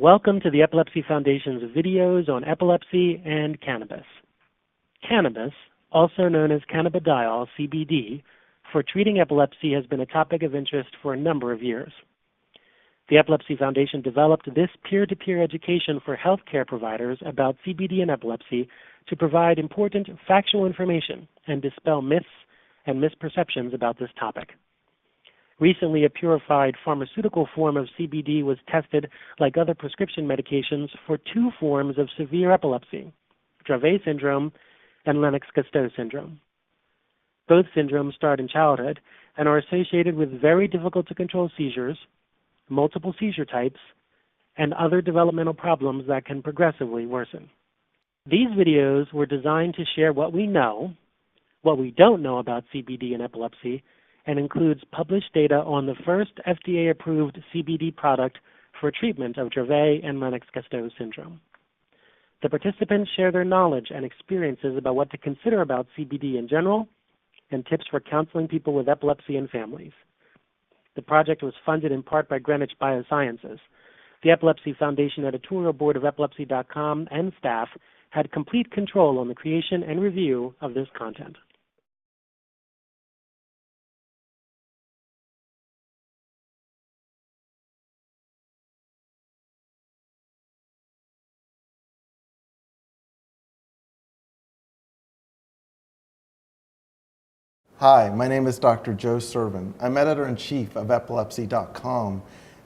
Welcome to the Epilepsy Foundation's videos on epilepsy and cannabis. Cannabis, also known as cannabidiol, CBD, for treating epilepsy has been a topic of interest for a number of years. The Epilepsy Foundation developed this peer-to-peer education for healthcare providers about CBD and epilepsy to provide important factual information and dispel myths and misperceptions about this topic. Recently, a purified pharmaceutical form of CBD was tested like other prescription medications for two forms of severe epilepsy, Dravet syndrome and Lennox-Gastaut syndrome. Both syndromes start in childhood and are associated with very difficult to control seizures, multiple seizure types, and other developmental problems that can progressively worsen. These videos were designed to share what we know, what we don't know about CBD and epilepsy, and includes published data on the first FDA-approved CBD product for treatment of Dravet and Lennox-Gastaut syndrome. The participants share their knowledge and experiences about what to consider about CBD in general and tips for counseling people with epilepsy and families. The project was funded in part by Greenwich Biosciences. The Epilepsy Foundation editorial board of Epilepsy.com and staff had complete control on the creation and review of this content. Hi, my name is Dr. Joe Servin. I'm editor-in-chief of Epilepsy.com,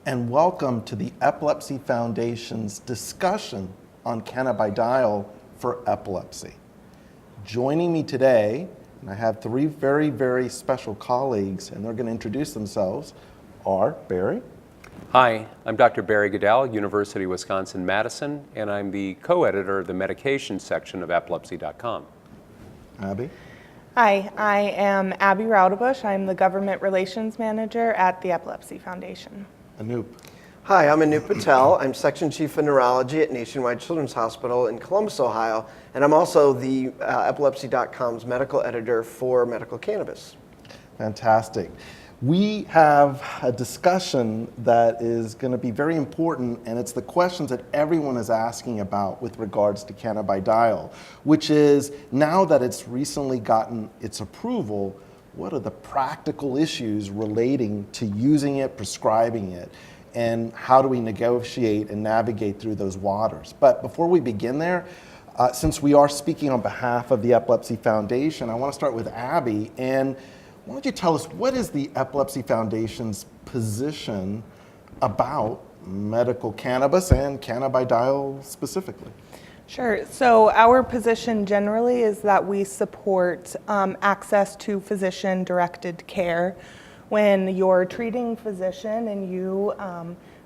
and welcome to the Epilepsy Foundation's discussion on cannabidiol for epilepsy. Joining me today, and I have three very special colleagues, and they're going to introduce themselves, are Barry. Hi, I'm Dr. Barry Goodell, University of Wisconsin-Madison, and I'm the co-editor of the medication section of Epilepsy.com. Abby. Hi, I am Abby Raudebush. I'm the Government Relations Manager at the Epilepsy Foundation. Anoop. Hi, I'm Anoop Patel. I'm Section Chief of Neurology at Nationwide Children's Hospital in Columbus, Ohio, and I'm also the Epilepsy.com's medical editor for medical cannabis. Fantastic. We have a discussion that is going to be very important, and it's the questions that everyone is asking about with regards to cannabidiol, which is, now that it's recently gotten its approval, what are the practical issues relating to using it, prescribing it, and how do we negotiate and navigate through those waters? But before we begin there, since we are speaking on behalf of the Epilepsy Foundation, I want to start with Abby, and why don't you tell us, what is the Epilepsy Foundation's position about medical cannabis and cannabidiol specifically? Sure. So our position generally is that we support access to physician-directed care. When you're treating physician and you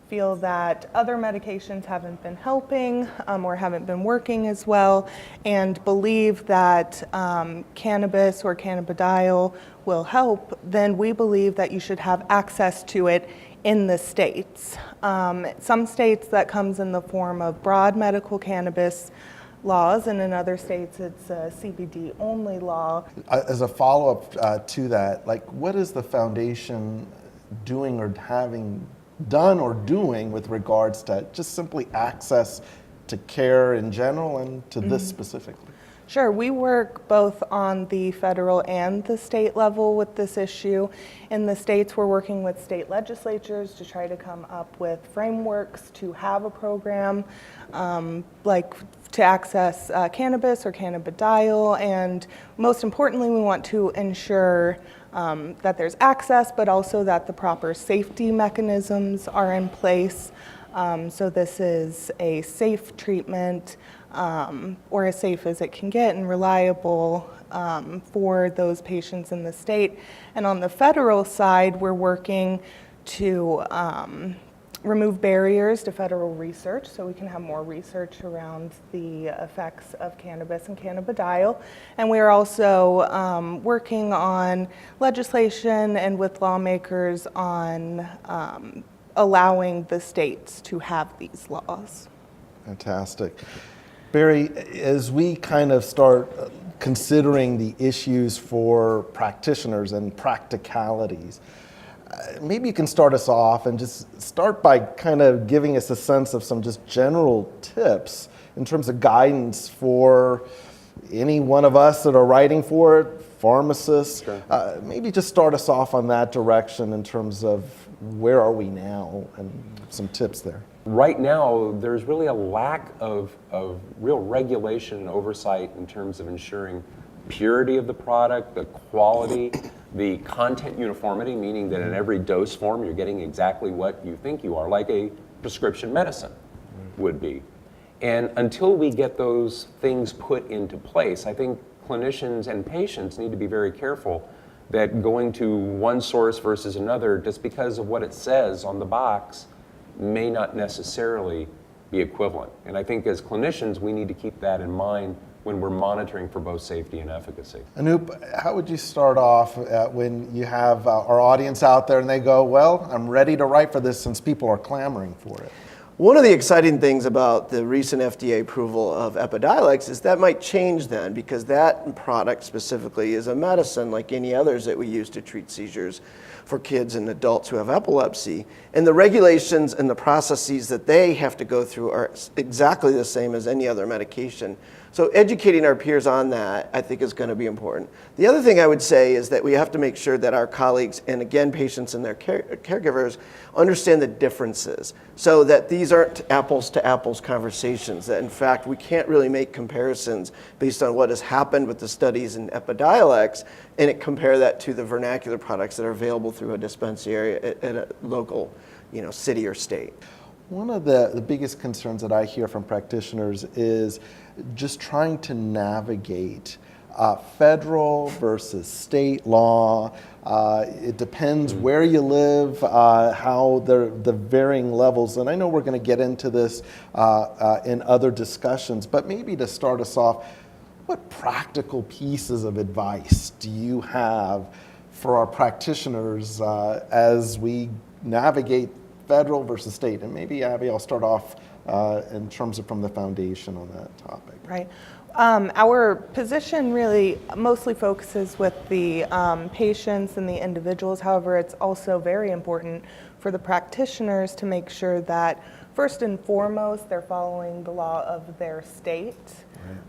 feel that other medications haven't been helping or haven't been working as well, and believe that cannabis or cannabidiol will help, then we believe that you should have access to it in the states. Some states that comes in the form of broad medical cannabis laws, and in other states it's a CBD only law. As a follow-up to that, like, what is the foundation doing or having done or doing with regards to just simply access to care in general and to this specifically? Sure, we work both on the federal and the state level with this issue. In the states, we're working with state legislatures to try to come up with frameworks to have a program like to access cannabis or cannabidiol, and most importantly, we want to ensure that there's access, but also that the proper safety mechanisms are in place. So this is a safe treatment, or as safe as it can get and reliable for those patients in the state. And on the federal side, we're working to remove barriers to federal research so we can have more research around the effects of cannabis and cannabidiol. And we're also working on legislation and with lawmakers on allowing the states to have these laws. Fantastic. Barry, as we kind of start considering the issues for practitioners and practicalities, maybe you can start us off and just start by kind of giving us a sense of some just general tips in terms of guidance for any one of us that are writing for it, pharmacists. Sure. Maybe just start us off on that direction in terms of where are we now and some tips there. Right now, there's really a lack of real regulation and oversight in terms of ensuring purity of the product, the quality, the content uniformity, meaning that in every dose form you're getting exactly what you think you are, like a prescription medicine would be. And until we get those things put into place, I think clinicians and patients need to be very careful that going to one source versus another just because of what it says on the box may not necessarily be equivalent. And I think as clinicians, we need to keep that in mind when we're monitoring for both safety and efficacy. Anoop, how would you start off when you have our audience out there and they go, well, I'm ready to write for this since people are clamoring for it? One of the exciting things about the recent FDA approval of Epidiolex is that might change then, because that product specifically is a medicine like any others that we use to treat seizures for kids and adults who have epilepsy. And the regulations and the processes that they have to go through are exactly the same as any other medication. So educating our peers on that, I think, is going to be important. The other thing I would say is that we have to make sure that our colleagues, and again, patients and their caregivers, understand the differences so that these aren't apples to apples conversations, that in fact, we can't really make comparisons based on what has happened with the studies in Epidiolex and compare that to the vernacular products that are available through a dispensary at a local, city or state. One of the biggest concerns that I hear from practitioners is just trying to navigate federal versus state law. It depends where you live, how the varying levels, and I know we're going to get into this in other discussions, but maybe to start us off, what practical pieces of advice do you have for our practitioners as we navigate federal versus state? And maybe, Abby, I'll start off in terms of from the foundation on that topic. Right. Our position really mostly focuses with the patients and the individuals. However, it's also very important for the practitioners to make sure that first and foremost they're following the law of their state.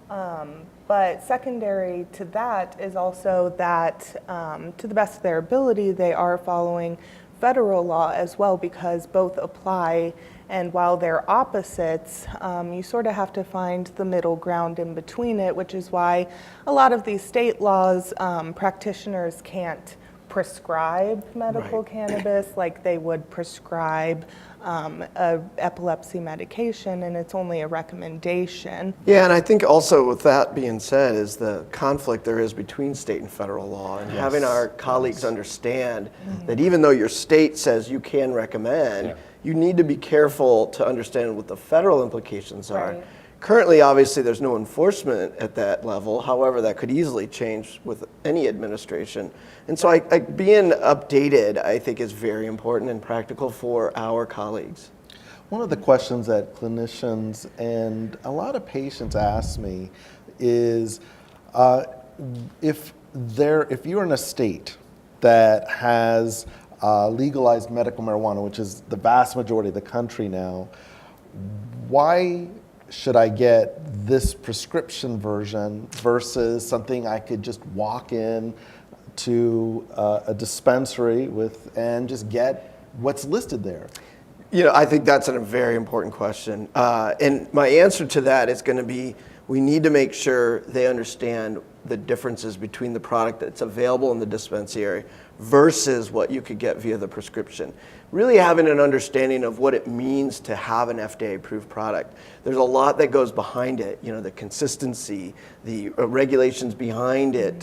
Right. But secondary to that is also that to the best of their ability they are following federal law as well, because both apply, and while they're opposites, you sort of have to find the middle ground in between it, which is why a lot of these state laws, practitioners can't prescribe medical cannabis like they would prescribe a epilepsy medication, and it's only a recommendation. Yeah, and I think also with that being said is the conflict there is between state and federal law, and having our colleagues understand that even though your state says you can recommend, you need to be careful to understand what the federal implications are. Right. Currently, obviously, there's no enforcement at that level. However, that could easily change with any administration. And so being updated, I think, is very important and practical for our colleagues. One of the questions that clinicians and a lot of patients ask me is if you're in a state that has legalized medical marijuana, which is the vast majority of the country now, why should I get this prescription version versus something I could just walk in to a dispensary with and just get what's listed there? I think that's a very important question. And my answer to that is going to be, we need to make sure they understand the differences between the product that's available in the dispensary versus what you could get via the prescription. Really having an understanding of what it means to have an FDA-approved product. There's a lot that goes behind it, the consistency, the regulations behind it.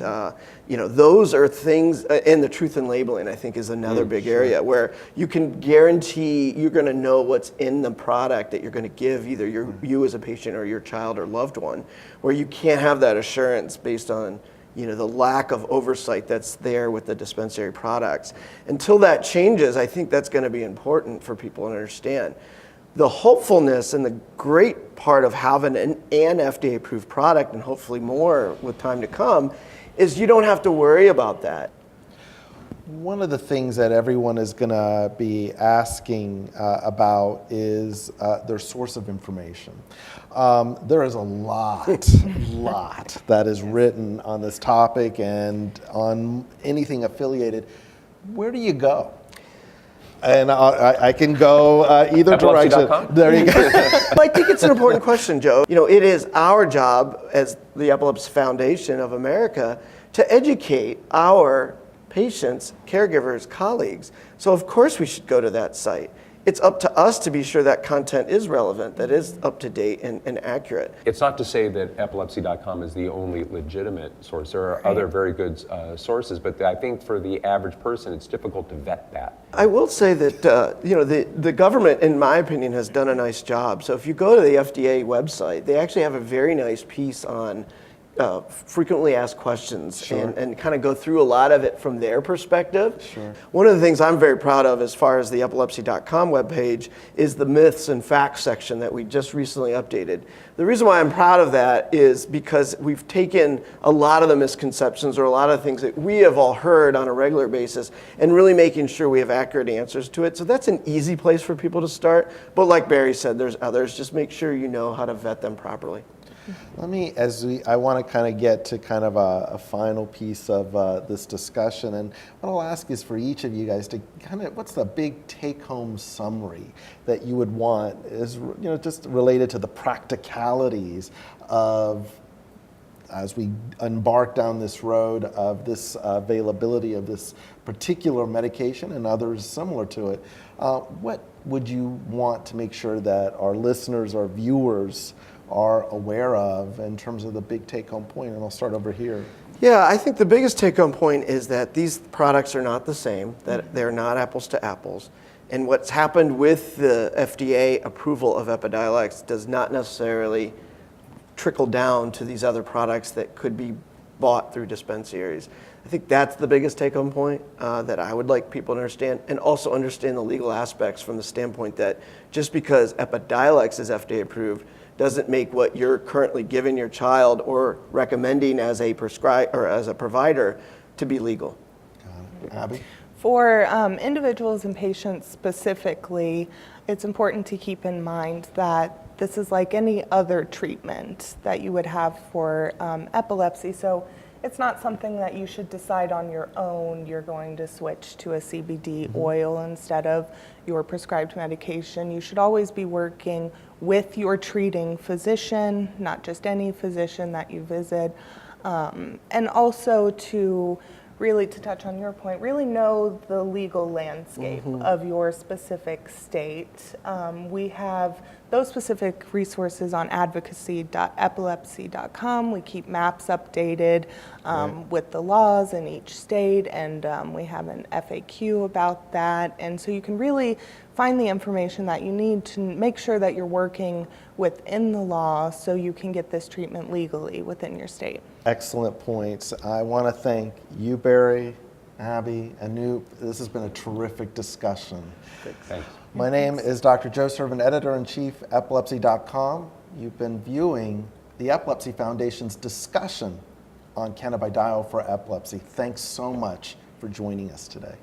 Those are things, and the truth in labeling, I think, is another big area where you can guarantee you're going to know what's in the product that you're going to give either you as a patient or your child or loved one, where you can't have that assurance based on the lack of oversight that's there with the dispensary products. Until that changes, I think that's going to be important for people to understand. The hopefulness and the great part of having an FDA-approved product, and hopefully more with time to come, is you don't have to worry about that. One of the things that everyone is going to be asking about is their source of information. There is a lot that is written on this topic and on anything affiliated. Where do you go? And I can go either direction. Epilepsy.com? There you go. Well, I think it's an important question, Joe. You know, it is our job as the Epilepsy Foundation of America to educate our patients, caregivers, colleagues. So of course we should go to that site. It's up to us to be sure that content is relevant, that is up to date and accurate. It's not to say that epilepsy.com is the only legitimate source. There are other very good sources, but I think for the average person, it's difficult to vet that. I will say that you know, the government, in my opinion, has done a nice job. So if you go to the FDA website, they actually have a very nice piece on frequently asked questions and kind of go through a lot of it from their perspective. Sure. One of the things I'm very proud of as far as the epilepsy.com webpage is the myths and facts section that we just recently updated. The reason why I'm proud of that is because we've taken a lot of the misconceptions or a lot of things that we have all heard on a regular basis and really making sure we have accurate answers to it. So that's an easy place for people to start. But like Barry said, there's others. Just make sure you know how to vet them properly. Let me, I want to kind of get to kind of a final piece of this discussion, and what I'll ask is for each of you guys to kind of, what's the big take-home summary that you would want, is, you know, just related to the practicalities of, as we embark down this road of this availability of this particular medication and others similar to it. What would you want to make sure that our listeners, our viewers, are aware of in terms of the big take-home point? And I'll start over here. Yeah, I think the biggest take-home point is that these products are not the same, that they're not apples to apples. And what's happened with the FDA approval of Epidiolex does not necessarily trickle down to these other products that could be bought through dispensaries. I think that's the biggest take-home point that I would like people to understand, and also understand the legal aspects from the standpoint that just because Epidiolex is FDA approved doesn't make what you're currently giving your child or recommending as a or as a provider to be legal. Got it. Abby? For individuals and patients specifically, it's important to keep in mind that this is like any other treatment that you would have for epilepsy. So it's not something that you should decide on your own. You're going to switch to a CBD oil instead of your prescribed medication. You should always be working with your treating physician, not just any physician that you visit. And also to really, to touch on your point, really know the legal landscape of your specific state. We have those specific resources on advocacy.epilepsy.com. We keep maps updated with the laws in each state, and we have an FAQ about that. And so you can really find the information that you need to make sure that you're working within the law so you can get this treatment legally within your state. Excellent points. I want to thank you, Barry, Abby, and Anoop. This has been a terrific discussion. Thanks. My name is Dr. Joe Servan, Editor-in-Chief, Epilepsy.com. You've been viewing the Epilepsy Foundation's discussion on cannabidiol for epilepsy. Thanks so much for joining us today.